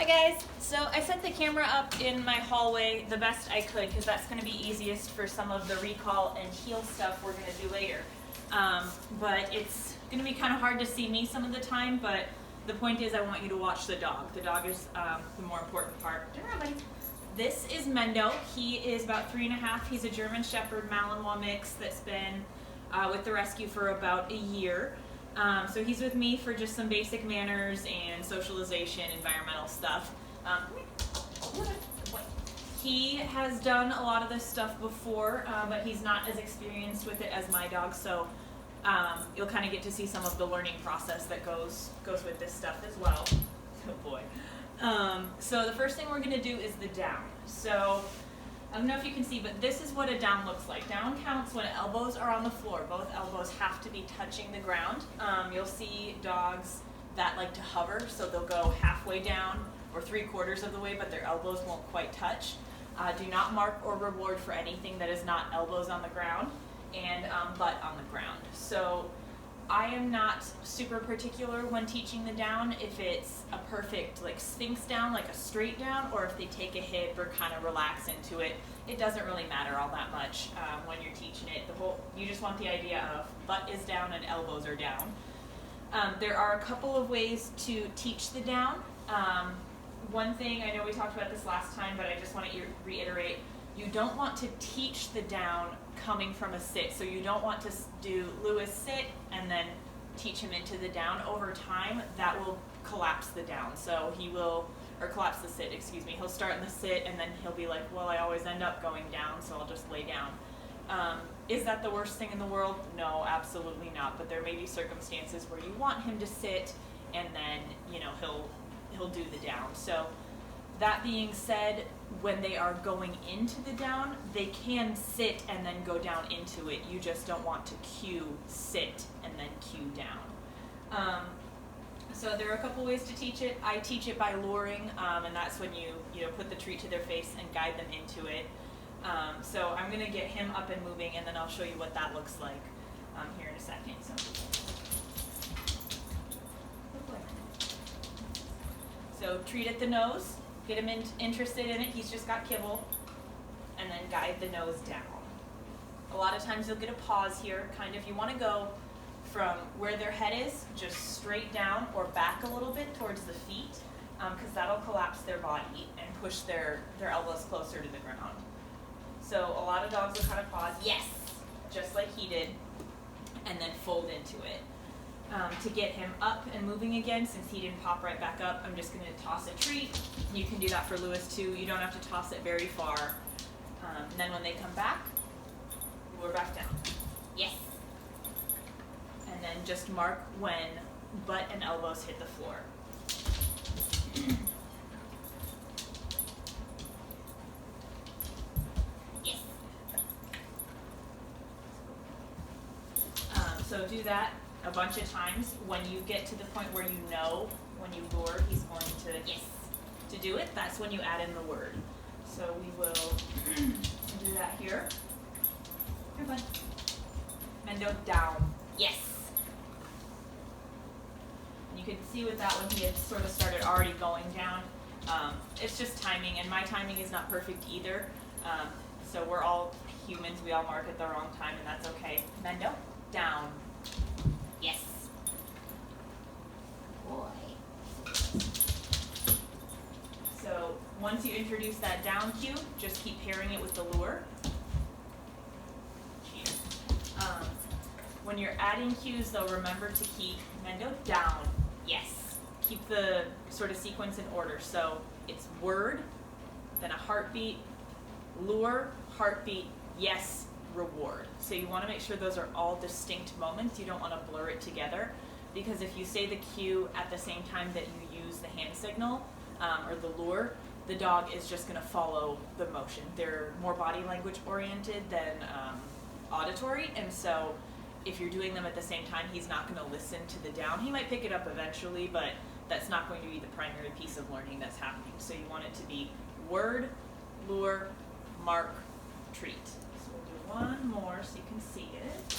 Hi guys, so I set the camera up in my hallway the best I could because that's going to be easiest for some of the recall and heel stuff we're going to do later. But it's going to be kind of hard to see me some of the time, but the point is I want you to watch the dog. The dog is the more important part. Turn around, buddy. This is Mendo. He is about 3.5. He's a German Shepherd Malinois mix that's been with the rescue for about a year. So he's with me for just some basic manners and socialization, environmental stuff. He has done a lot of this stuff before, but he's not as experienced with it as my dog, so you'll kind of get to see some of the learning process that goes with this stuff as well. Oh boy. So the first thing we're going to do is the down. So I don't know if you can see, but this is what a down looks like. Down counts when elbows are on the floor. Both elbows have to be touching the ground. You'll see dogs that like to hover, so they'll go halfway down or 3/4 of the way, but their elbows won't quite touch. Do not mark or reward for anything that is not elbows on the ground and butt on the ground. So I am not super particular when teaching the down if it's a perfect like sphinx down, like a straight down, or if they take a hip or kind of relax into it. It doesn't really matter all that much when you're teaching it. You just want the idea of butt is down and elbows are down. There are a couple of ways to teach the down. One thing, I know we talked about this last time, but I just want to reiterate, you don't want to teach the down coming from a sit. So you don't want to do Lewis sit and then teach him into the down. Over time, that will collapse the down. So he will, or collapse the sit, excuse me. He'll start in the sit and then he'll be like, well, I always end up going down, so I'll just lay down. Is that the worst thing in the world? No, absolutely not. But there may be circumstances where you want him to sit and then, he'll do the down. So that being said, when they are going into the down, they can sit and then go down into it. You just don't want to cue sit and then cue down. So there are a couple ways to teach it. I teach it by luring, and that's when you put the treat to their face and guide them into it. So I'm going to get him up and moving, and then I'll show you what that looks like here in a second. So treat at the nose. Get him interested in it. He's just got kibble. And then guide the nose down. A lot of times you'll get a pause here. Kind of, you want to go from where their head is, just straight down, or back a little bit towards the feet, because that'll collapse their body and push their elbows closer to the ground. So a lot of dogs will kind of pause, yes, just like he did, and then fold into it. To get him up and moving again, since he didn't pop right back up, I'm just going to toss a treat. You can do that for Lewis too. You don't have to toss it very far. And then when they come back, we're back down. Yes. And then just mark when butt and elbows hit the floor. Yes. So do that a bunch of times. When you get to the point where when you lure, he's going to yes. To do it, that's when you add in the word. So we will do that here. Here, bud. Mendo down. Yes. And you can see with that one, he had sort of started already going down. It's just timing, and my timing is not perfect either. So we're all humans. We all mark at the wrong time, and that's okay. Mendo down. Yes. Boy. So once you introduce that down cue, just keep pairing it with the lure. When you're adding cues, though, remember to keep Mendo down. Yes. Keep the sort of sequence in order. So it's word, then a heartbeat, lure, heartbeat, yes, reward. So you want to make sure those are all distinct moments. You don't want to blur it together, because if you say the cue at the same time that you use the hand signal or the lure, the dog is just going to follow the motion. They're more body language oriented than auditory, and so if you're doing them at the same time, he's not going to listen to the down. He might pick it up eventually, but that's not going to be the primary piece of learning that's happening. So you want it to be word, lure, mark, treat. One more so you can see it.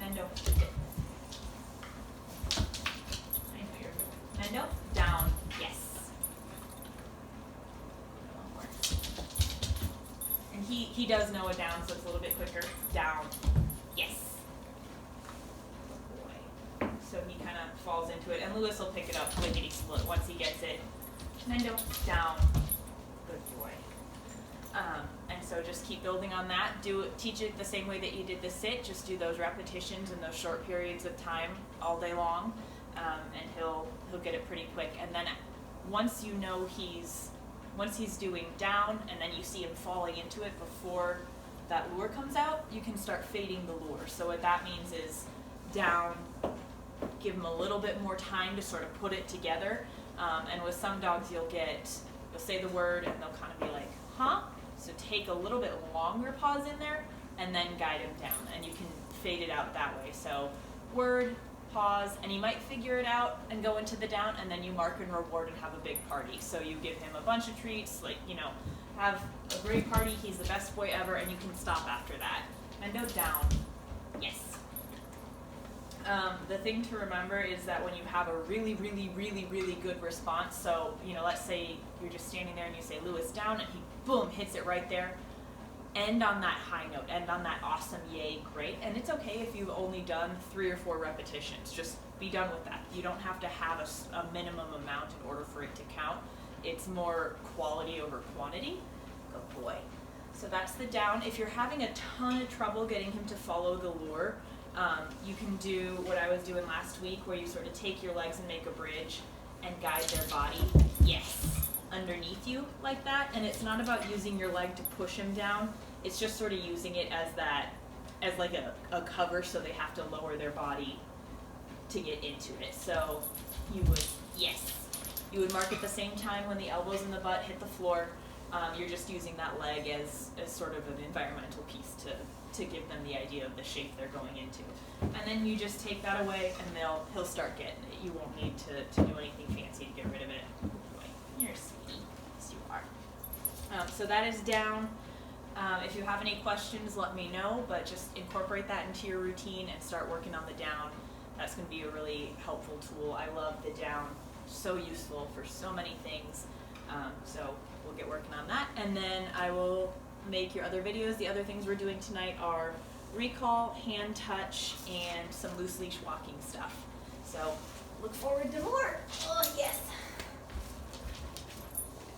Mendo. I know you're he does know a down, so it's a little bit quicker. Down. Yes. Good boy. So he kind of falls into it, and Lewis will pick it up lickety split once he gets it. Mendo, down. Good boy. And so just keep building on that. Teach it the same way that you did the sit. Just do those repetitions in those short periods of time all day long, and he'll get it pretty quick. And then once you know once he's doing down, and then you see him falling into it before that lure comes out, you can start fading the lure. So what that means is down, give him a little bit more time to sort of put it together. And with some dogs, you'll say the word, and they'll kind of be like, huh? So take a little bit longer pause in there, and then guide him down, and you can fade it out that way. So word, pause, and he might figure it out and go into the down, and then you mark and reward and have a big party. So you give him a bunch of treats, like, have a great party, he's the best boy ever, and you can stop after that. Mendo, down. Yes. The thing to remember is that when you have a really, really, really, really good response, so, let's say you're just standing there and you say, Lewis, down, and he, boom, hits it right there. End on that high note, end on that awesome, yay, great. And it's okay if you've only done 3 or 4 repetitions. Just be done with that. You don't have to have a minimum amount in order for it to count. It's more quality over quantity. Good boy. So that's the down. If you're having a ton of trouble getting him to follow the lure, you can do what I was doing last week, where you sort of take your legs and make a bridge and guide their body, yes, underneath you like that. And it's not about using your leg to push him down. It's just sort of using it as like a cover, so they have to lower their body to get into it. So you would mark at the same time when the elbows and the butt hit the floor. You're just using that leg as sort of an environmental piece to give them the idea of the shape they're going into. And then you just take that away, and he'll start getting it. You won't need to do anything fancy to get rid of it. Boy, you're a sweetie. Yes, you are. So that is down. If you have any questions, let me know, but just incorporate that into your routine and start working on the down. That's going to be a really helpful tool. I love the down. So useful for so many things. So we'll get working on that, and then I will make your other videos. The other things we're doing tonight are recall, hand touch, and some loose leash walking stuff. So look forward to more. Oh, yes.